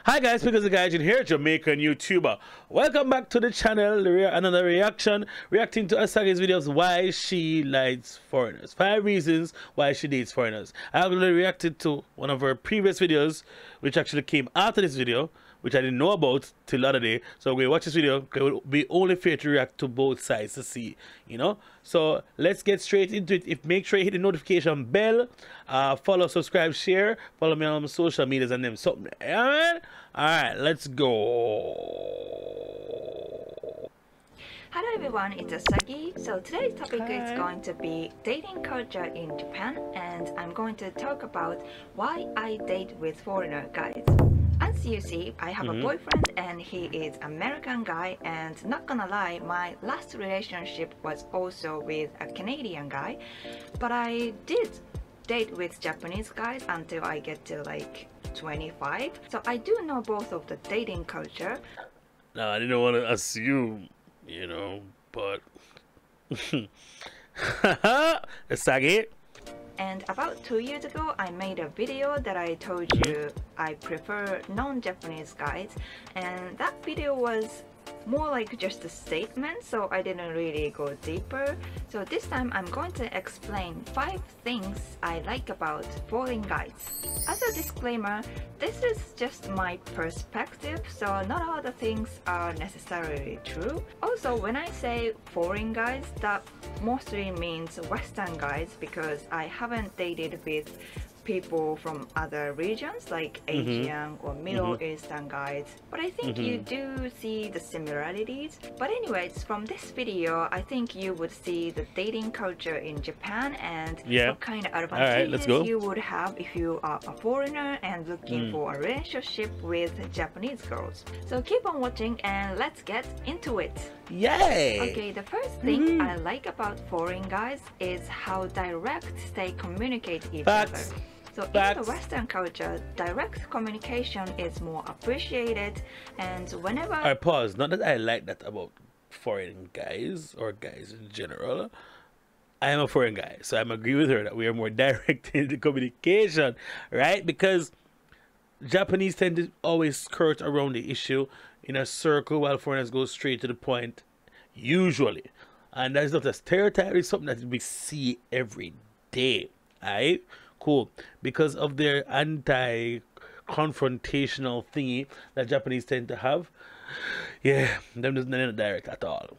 Hi guys, because the guy here, Jamaican YouTuber. Welcome back to the channel. Another reaction, reacting to ASAGI's videos, why she likes foreigners. 5 reasons why she dates foreigners. I actually reacted to one of her previous videos, which actually came after this video, which I didn't know about till the other day. So we watch this video. It will be only fair to react to both sides to see, you know. So let's get straight into it. Make sure you hit the notification bell, follow, subscribe, share, follow me on my social medias and them something. Alright, let's go. Hello everyone, it's ASAGI. So today's topic is going to be dating culture in Japan, and I'm going to talk about why I date with foreigner guys. As you see, I have a boyfriend and he is American guy, and not gonna lie, my last relationship was also with a Canadian guy, but I did date with Japanese guys until I get to like 25. So I do know both of the dating culture. Now I didn't want to assume, you know, but ASAGI. And about 2 years ago, I made a video that I told you I prefer non-Japanese guys, and that video was more like just a statement, so I didn't really go deeper. So this time I'm going to explain 5 things I like about foreign guys. As a disclaimer, this is just my perspective, so not all the things are necessarily true. Also, when I say foreign guys, that mostly means Western guys, because I haven't dated with people from other regions like Asian or Middle Eastern guys, but I think you do see the similarities. But anyways, from this video, I think you would see the dating culture in Japan and what kind of advantages you would have if you are a foreigner and looking for a relationship with Japanese girls. So keep on watching and let's get into it. Yay! Okay, the first thing I like about foreign guys is how direct they communicate each other. So in the Western culture, direct communication is more appreciated, and whenever... I pause. Not that I like that about foreign guys or guys in general. I am a foreign guy, so I'm agree with her that we are more direct in the communication, right? Because Japanese tend to always skirt around the issue in a circle, while foreigners go straight to the point, usually. And that's not a stereotype, it's something that we see every day, right? Cool. Because of their anti-confrontational thingy that Japanese tend to have, yeah, them doesn't not direct at all.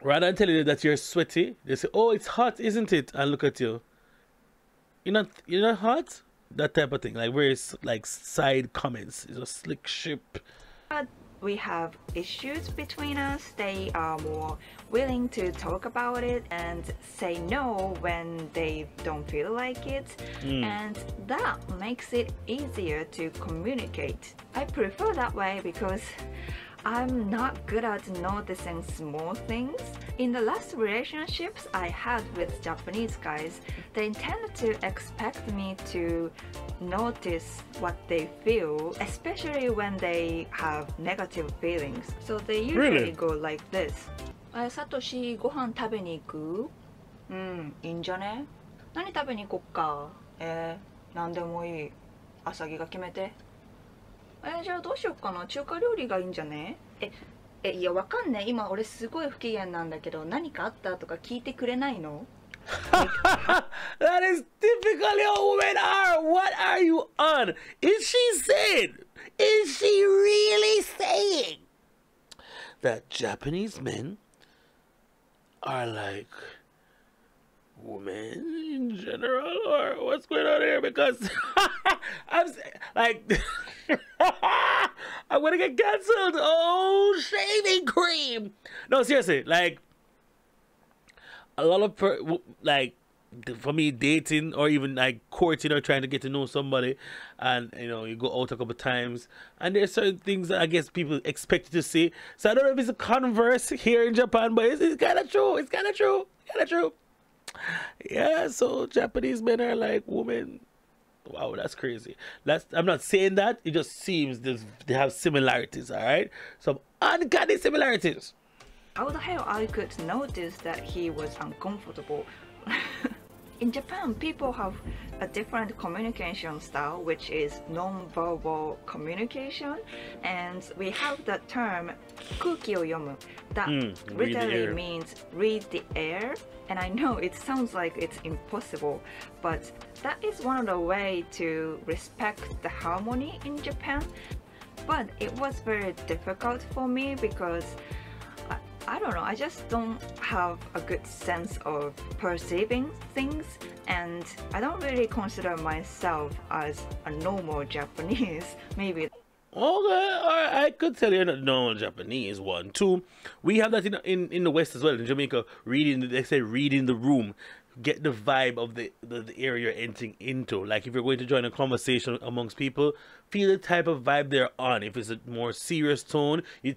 Rather than telling you that you're sweaty, they say, "Oh, it's hot, isn't it?" And look at you. You're not hot? That type of thing, like very like side comments. It's a slick ship. We have issues between us, they are more willing to talk about it and say no when they don't feel like it, and that makes it easier to communicate. I prefer that way because I'm not good at noticing small things. In the last relationships I had with Japanese guys, they tended to expect me to notice what they feel, especially when they have negative feelings. So they usually go like this. サトシ、ご飯食べに行く？いいんじゃね？何食べに行こっか？なんでもいい。あさぎが決めて。じゃあどうしよっかな。中華料理がいいんじゃね？いやわかんね。今俺すごい不機嫌なんだけど、何かあったとか聞いてくれないの？ That is typically how women are. What are you on? Is she saying? Is she really saying that Japanese men are like women in general, or what's going on here? Because I'm like, I'm gonna get cancelled. Oh, shaving cream. No, seriously, like a lot of like for me, dating or even like courting or trying to get to know somebody, and you know, you go out a couple times and there's certain things that I guess people expect you to see. So I don't know if it's a converse here in Japan, but it's kind of true. It's kind of true. Kind of true. Yeah, so Japanese men are like women. Wow, that's crazy. I'm not saying that. It just seems they have similarities, all right? Some uncanny similarities. How the hell I could notice that he was uncomfortable? In Japan, people have a different communication style, which is non-verbal communication, and we have the term 空気を読む that literally means read the air. And I know it sounds like it's impossible, but that is one of the ways to respect the harmony in Japan. But it was very difficult for me because I don't know, I just don't have a good sense of perceiving things, and I don't really consider myself as a normal Japanese. Maybe. Okay, I could tell you're not normal Japanese. One, two, we have that in the West as well. In Jamaica, they say reading the room, get the vibe of the area you're entering into. Like if you're going to join a conversation amongst people, feel the type of vibe they're on. If it's a more serious tone, you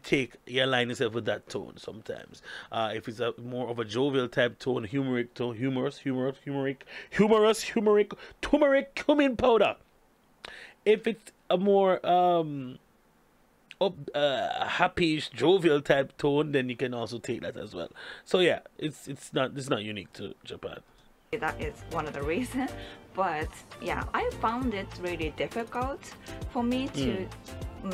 align yourself with that tone sometimes. If it's a more of a jovial type tone, humoric tone, humorous, turmeric, cumin powder. If it's a more happy, jovial type tone, then you can also take that as well. So yeah, it's not unique to Japan. That is one of the reasons, but yeah, I found it really difficult for me to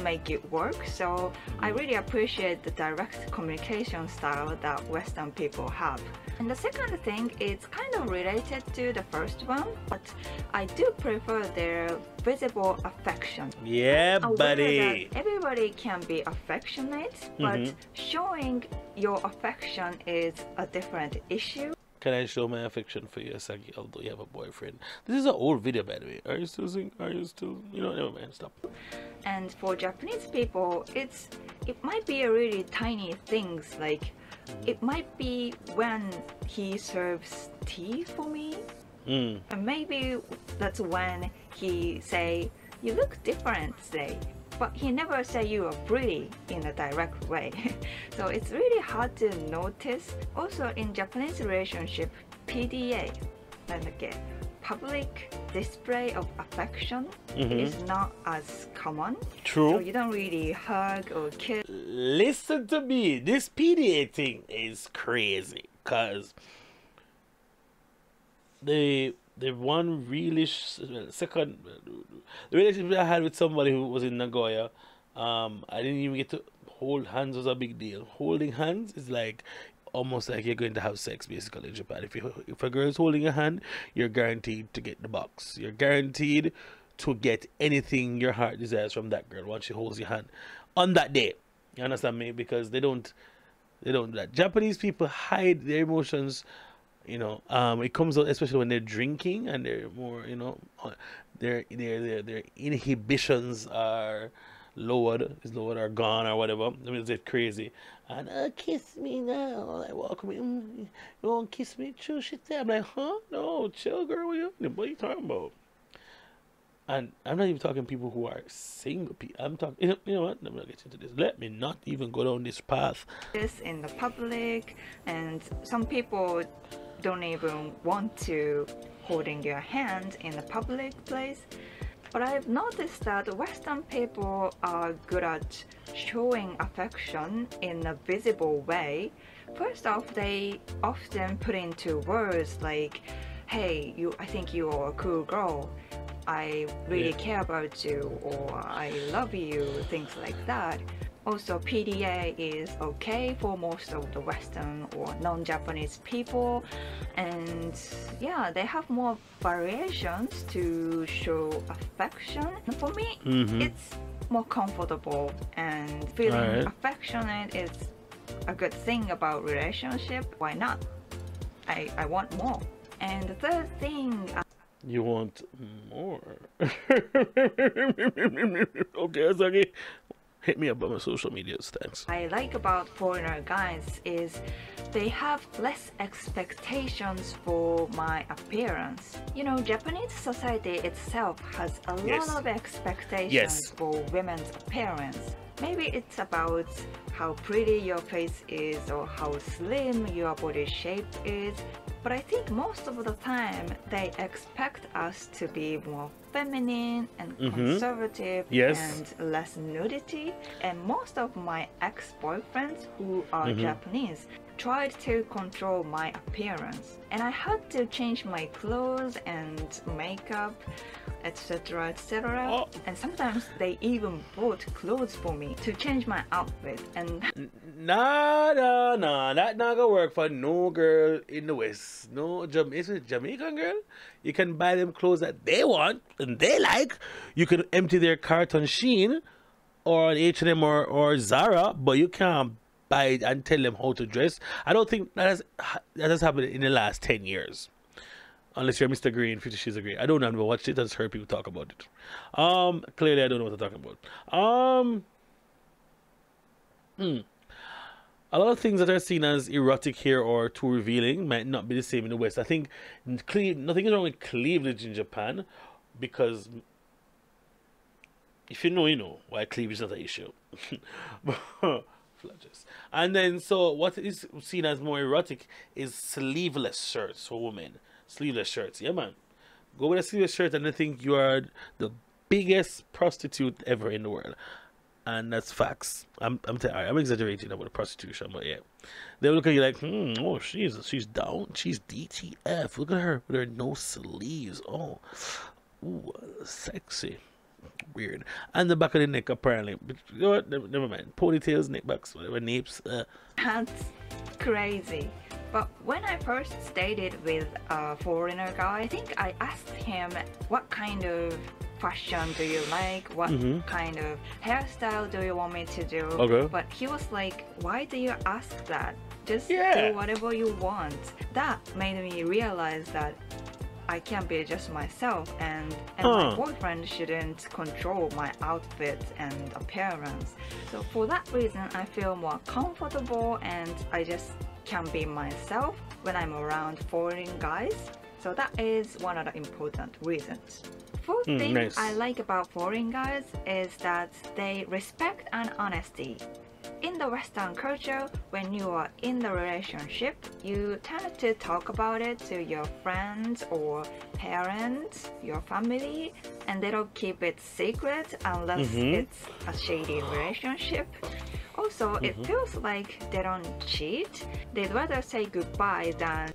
make it work. So I really appreciate the direct communication style that Western people have. And the second thing is kind of related to the first one, but I do prefer their visible affection. Yeah, buddy. Everybody can be affectionate, but showing your affection is a different issue. Can I show my affection for you, ASAGI, although you have a boyfriend? This is an old video, by the way. Are you still, never mind, stop. And for Japanese people, it might be a really tiny things, like it might be when he serves tea for me. And maybe that's when he say, you look different today. But he never say you are pretty in a direct way. So it's really hard to notice. Also in Japanese relationship, PDA, public display of affection is not as common. True. So you don't really hug or kiss. Listen to me, this PDA thing is crazy, cause the one really second the relationship I had with somebody who was in Nagoya, I didn't even get to hold hands. Was a big deal. Holding hands is like almost like you're going to have sex basically in Japan. If a girl's holding your hand, you're guaranteed to get the box. You're guaranteed to get anything your heart desires from that girl once she holds your hand on that day. You understand me? Because they don't like Japanese people hide their emotions. It comes out especially when they're drinking and they're more, their inhibitions are lowered or gone or whatever. I mean, it's crazy. And kiss me now. Like, walk me. You won't kiss me? True shit. I'm like, huh? No, chill, girl. What are you talking about? And I'm not even talking people who are single people. I'm talking, you know what? I'm not getting into this. Let me not even go down this path. This in the public, and some people don't even want to holding your hand in a public place. But I've noticed that Western people are good at showing affection in a visible way. First off, they often put into words like, hey, I think you are a cool girl. I really care about you, or I love you, things like that. Also, PDA is okay for most of the Western or non-Japanese people, and yeah, they have more variations to show affection. And for me, it's more comfortable, and feeling affectionate is a good thing about relationship. Why not? I want more. And the third thing, you want more? Okay, ASAGI. Hit me up on my social medias, thanks. I like about foreigner guys is they have less expectations for my appearance. Japanese society itself has a lot of expectations for women's appearance. Maybe it's about how pretty your face is or how slim your body shape is. But I think most of the time they expect us to be more feminine and conservative and less nudity. And most of my ex-boyfriends who are Japanese, tried to control my appearance, and I had to change my clothes and makeup, etc., etc. Oh. And sometimes they even bought clothes for me to change my outfit. And Nah, that not gonna work for no girl in the West. No Jamaican girl. You can buy them clothes that they want and they like. You can empty their cart on Shein or on H&M or Zara, but you can't buy it and tell them how to dress. I don't think that has happened in the last 10 years. Unless you're Mr. Green, 50 Shades of Grey. I don't know, I've never watched it. I just heard people talk about it. Clearly I don't know what they're talking about. A lot of things that are seen as erotic here or too revealing might not be the same in the West. I think nothing is wrong with cleavage in Japan, because if you know, you know why cleavage is not an issue. Flages. And then, so what is seen as more erotic is sleeveless shirts for women. Sleeveless shirts, yeah, man. Go with a sleeveless shirt and they think you are the biggest prostitute ever in the world. And that's facts. I'm exaggerating about the prostitution, but yeah, they look at you like, oh, she's down, she's DTF. Look at her with her no sleeves. Oh, ooh, sexy, weird. And the back of the neck apparently. But you know what? Never mind. Ponytails, neckbacks, whatever, napes. that's crazy. But when I first dated with a foreigner guy, I think I asked him what kind of fashion do you like, what kind of hairstyle do you want me to do. Okay. But he was like, why do you ask that? Just do whatever you want. That made me realize that I can be just myself, and my boyfriend shouldn't control my outfit and appearance. So for that reason, I feel more comfortable and I just can be myself when I'm around foreign guys. So that is one of the important reasons. Fourth thing nice. I like about foreign guys is that they respect and honesty. In the Western culture, when you are in the relationship, you tend to talk about it to your friends or parents, your family, and they don't keep it secret unless it's a shady relationship. Also, it feels like they don't cheat. They'd rather say goodbye than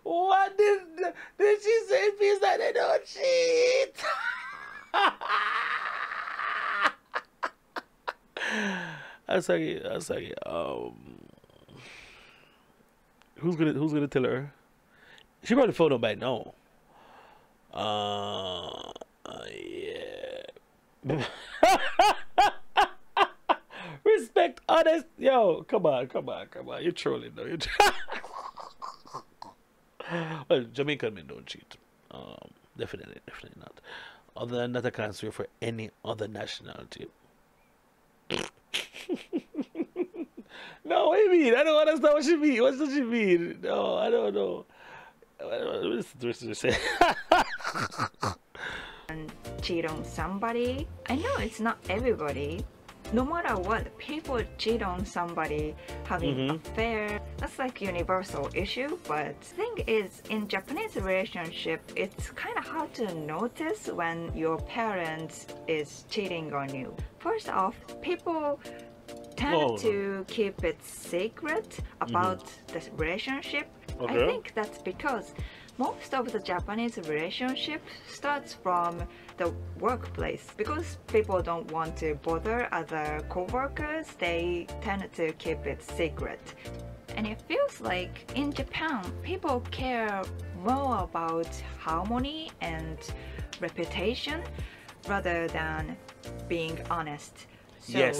What did she say? It means that they don't cheat. ASAGI, who's gonna tell her? She probably phone up by now. Yeah. Respect, honest. Yo, come on. You're trolling though. Well, Jamaican men don't cheat. Definitely not. Other than that, I can't swear for any other nationality. No, what do you mean? I don't understand what she mean. What does she mean? No, I don't know. Listen to say. and cheat on somebody. I know it's not everybody. No matter what, people cheat on somebody having an affair. That's like universal issue. But the thing is, in Japanese relationship, it's kind of hard to notice when your parent is cheating on you. First off, people tend to keep it secret about this relationship. I think that's because most of the Japanese relationship starts from the workplace. Because people don't want to bother other co-workers, they tend to keep it secret. And it feels like in Japan, people care more about harmony and reputation rather than being honest. So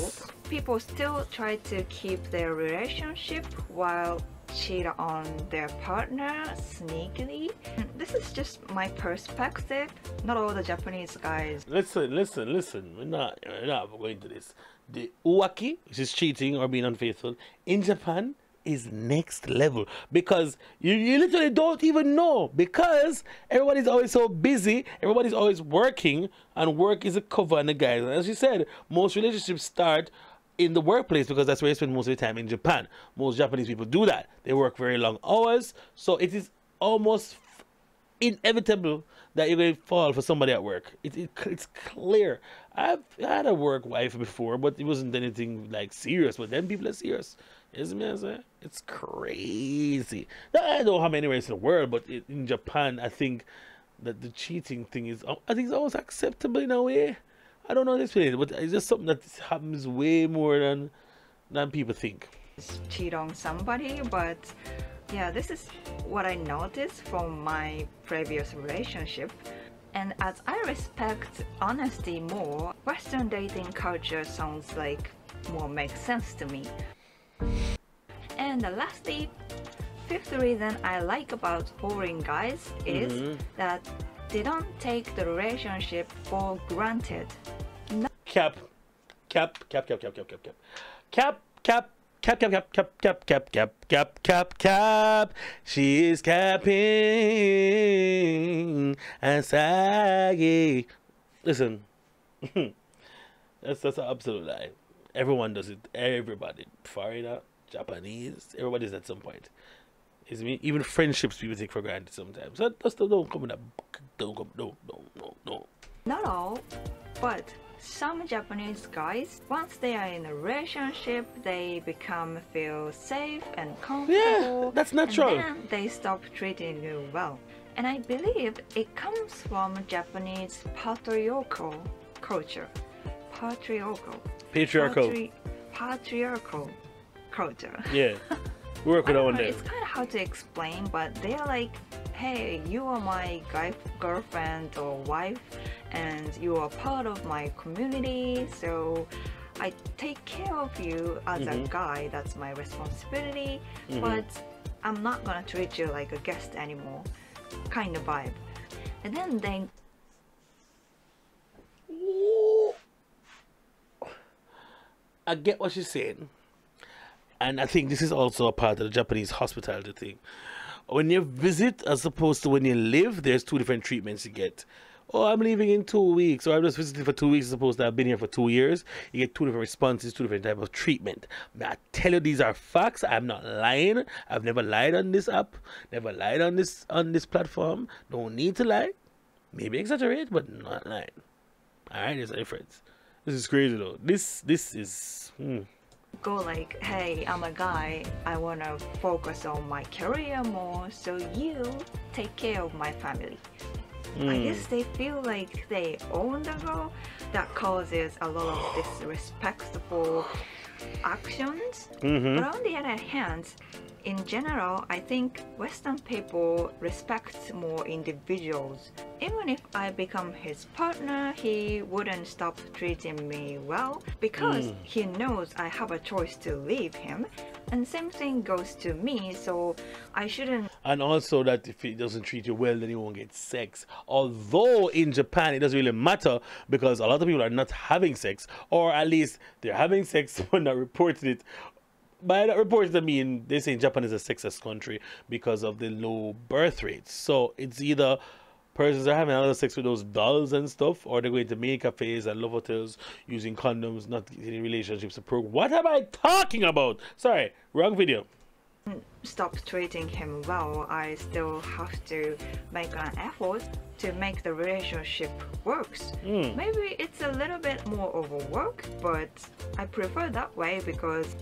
people still try to keep their relationship while cheat on their partner sneakily. This is just my perspective. Not all the Japanese guys. Listen. We're not going to this. The uwaki, which is cheating or being unfaithful, in Japan is next level, because you literally don't even know, because everybody's always so busy, everybody's always working, and work is a cover on the guys. And as you said, most relationships start in the workplace because that's where you spend most of the time in Japan. Most Japanese people do that. They work very long hours, so it is almost inevitable that you're going to fall for somebody at work. It's clear. I've had a work wife before, but it wasn't anything like serious. But then people are serious. Isn't it? It's crazy. Now, I don't know how many ways in the world, but in Japan, I think that the cheating thing is, I think it's almost acceptable in a way. I don't know how to explain it, but it's just something that happens way more than people think. Cheat on somebody, but yeah, this is what I noticed from my previous relationship. And as I respect honesty more, Western dating culture sounds like more makes sense to me. And lastly, fifth reason I like about foreign guys is that they don't take the relationship for granted. Cap. She is capping ASAGI. Listen, that's an absolute lie. Everyone does it. Everybody, foreigner, Japanese, everybody's at some point. Is me. Even friendships people take for granted sometimes. So that's don't come in that. Don't come. No. Not all, but some Japanese guys, once they are in a relationship, they feel safe and comfortable. Yeah, that's natural. And then they stop treating you well. And I believe it comes from Japanese patriarchal culture. Patriarchal culture. Yeah, we work with that one day. It's kind of hard to explain, but they're like, hey, you are my girlfriend or wife, and you are part of my community, so I take care of you as a guy. That's my responsibility, but I'm not gonna treat you like a guest anymore, kind of vibe. And then they I get what she's saying, and I think this is also a part of the Japanese hospitality thing. When you visit as opposed to when you live, there's two different treatments you get. Oh, I'm leaving in 2 weeks, or I'm just visiting for 2 weeks as opposed to I've been here for 2 years. You get two different responses, two different types of treatment. May I tell you these are facts? I'm not lying. I've never lied on this app, never lied on this platform. Don't need to lie. Maybe exaggerate, but not lying. Alright, there's a difference. This is crazy though. This is go like, hey, I'm a guy, I want to focus on my career more, so you take care of my family. I guess they feel like they own the role. That causes a lot of disrespectful actions. But on the other hand, in general, I think Western people respect more individuals. Even if I become his partner, he wouldn't stop treating me well because he knows I have a choice to leave him. And same thing goes to me, so I shouldn't. And also that if he doesn't treat you well, then you won't get sex. Although in Japan, it doesn't really matter because a lot of people are not having sex, or at least they're having sex but not reporting it. By not reporting, I mean they say Japan is a sexist country because of the low birth rates. So it's either persons are having a lot of sex with those dolls and stuff, or they're going to maid cafes and love hotels using condoms, not getting relationships. What am I talking about? Sorry, wrong video. Stop treating him well. I still have to make an effort to make the relationship works. Maybe it's a little bit more of a work, but I prefer that way because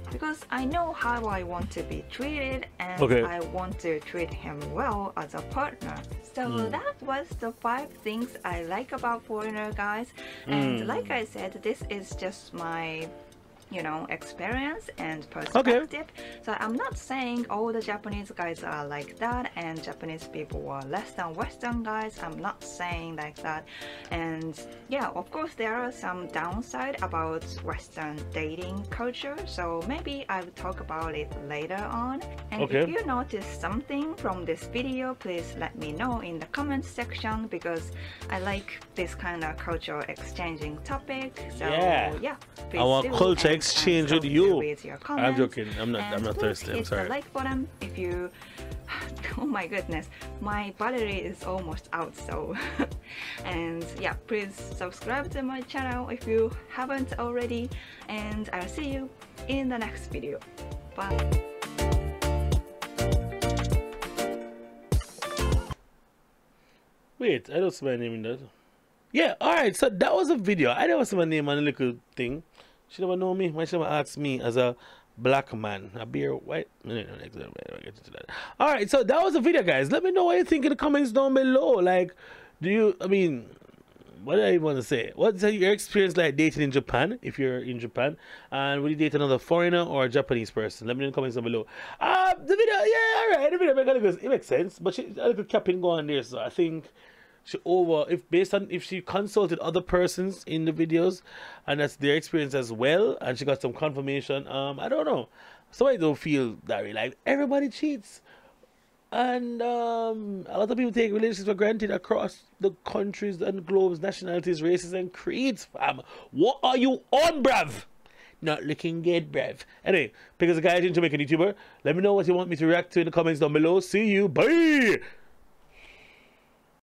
I know how I want to be treated, and I want to treat him well as a partner. So that was the 5 things I like about foreigner guys. And like I said, this is just my experience and perspective. So I'm not saying all the Japanese guys are like that and Japanese people are less than Western guys. I'm not saying like that. And yeah, of course there are some downside about Western dating culture, so maybe I'll talk about it later on. And if you notice something from this video, please let me know in the comment section because I like this kind of cultural exchanging topic. So yeah, I want culture exchange with you. I'm joking. I'm not thirsty. I'm sorry. Hit the like button if you. Oh my goodness, my battery is almost out. So, and yeah, please subscribe to my channel if you haven't already. And I'll see you in the next video. Bye. Wait, I don't see my name in that. Yeah, alright, so that was a video. I never see my name on a little thing. She never know me. Why she never ask me as a black man? A beer white? No, next time I get into that. Alright, so that was a video, guys. Let me know what you think in the comments down below. Like, do you, I mean, what do I want to say? What's your experience like dating in Japan, if you're in Japan? And would you date another foreigner or a Japanese person? Let me know in the comments down below. The video, yeah, alright, the video it makes sense, but she a little capping going there, so I think if she consulted other persons in the videos and that's their experience as well, and she got some confirmation, I don't know. So I don't feel that way. Like, everybody cheats. And a lot of people take relationships for granted across the countries and globes, nationalities, races, and creeds, fam. What are you on, bruv? Not looking good, bruv. Anyway, because the guy is into make a YouTuber, let me know what you want me to react to in the comments down below. See you. Bye!